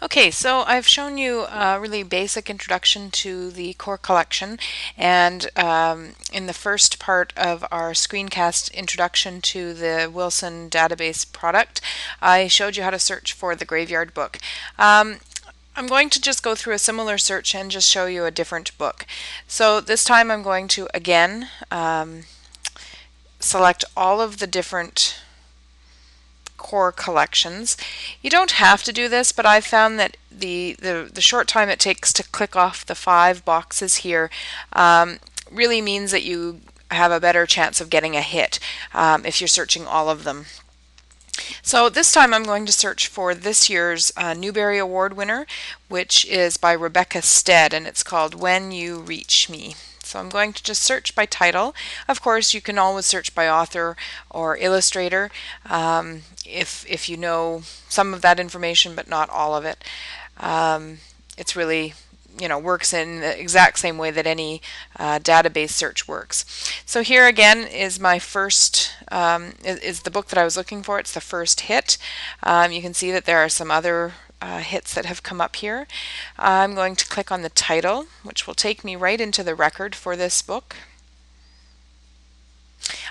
Okay, so I've shown you a really basic introduction to the core collection, and in the first part of our screencast introduction to the Wilson database product, I showed you how to search for the graveyard book. I'm going to just go through a similar search and just show you a different book. So this time I'm going to again select all of the different core collections. You don't have to do this, but I've found that the short time it takes to click off the 5 boxes here really means that you have a better chance of getting a hit if you're searching all of them. So this time I'm going to search for this year's Newbery Award winner, which is by Rebecca Stead, and it's called When You Reach Me. So I'm going to just search by title. Of course, you can always search by author or illustrator if you know some of that information, but not all of it. It's really, works in the exact same way that any database search works. So here again is my first, is the book that I was looking for. It's the first hit. You can see that there are some other hits that have come up here. I'm going to click on the title, which will take me right into the record for this book.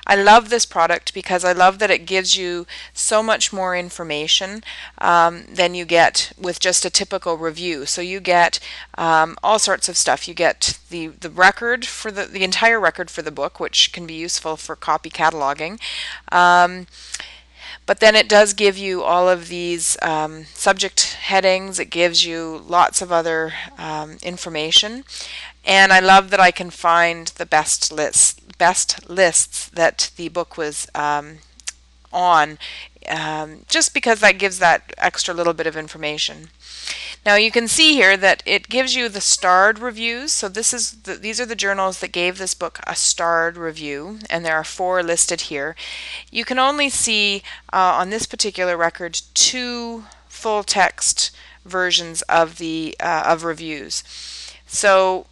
I love this product because I love that it gives you so much more information than you get with just a typical review. So you get all sorts of stuff. You get the record for the entire record for the book, which can be useful for copy cataloging. But then it does give you all of these subject headings. It gives you lots of other information. And I love that I can find the best lists that the book was on, just because that gives that extra little bit of information. Now you can see here that it gives you the starred reviews. So these are the journals that gave this book a starred review, and there are 4 listed here. You can only see on this particular record 2 full text versions of the reviews. So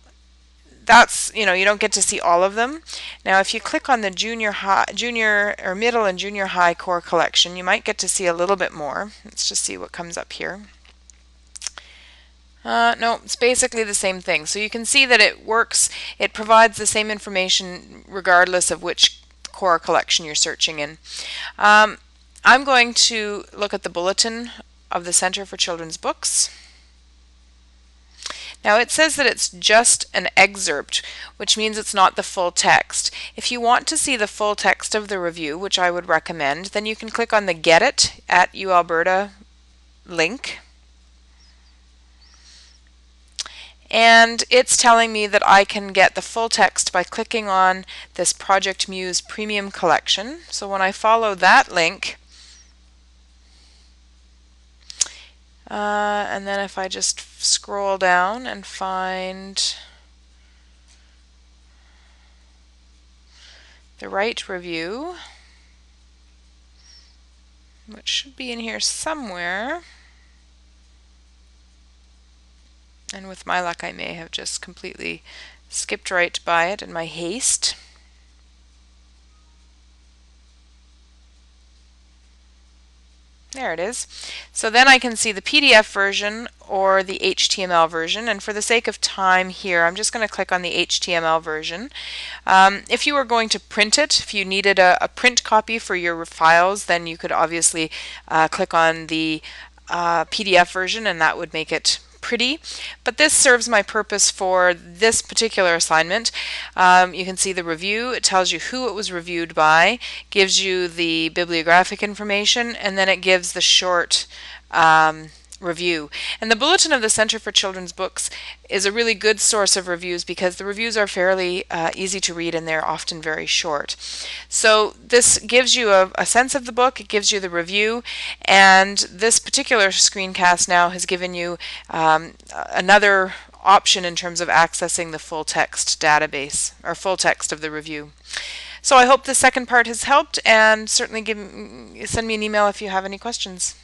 that's, you don't get to see all of them. Now if you click on the junior or middle and junior high core collection, you might get to see a little bit more. Let's just see what comes up here. No, it's basically the same thing. So you can see that it works. It provides the same information regardless of which core collection you're searching in. I'm going to look at the bulletin of the Center for Children's Books. Now it says that it's just an excerpt, which means it's not the full text. If you want to see the full text of the review, which I would recommend, then you can click on the Get It at U Alberta link. And it's telling me that I can get the full text by clicking on this Project Muse Premium Collection. So when I follow that link, and then if I just scroll down and find the right review, which should be in here somewhere, and with my luck I may have just completely skipped right by it in my haste. There it is. So then I can see the PDF version or the HTML version, and for the sake of time here I'm just going to click on the HTML version. If you were going to print it, if you needed a print copy for your files, then you could obviously click on the PDF version and that would make it pretty, but this serves my purpose for this particular assignment. You can see the review. It tells you who it was reviewed by, gives you the bibliographic information, and then it gives the short review. And the Bulletin of the Center for Children's Books is a really good source of reviews because the reviews are fairly easy to read and they're often very short. So this gives you a sense of the book, it gives you the review, and this particular screencast now has given you another option in terms of accessing the full text database or full text of the review. So I hope the second part has helped, and certainly send me an email if you have any questions.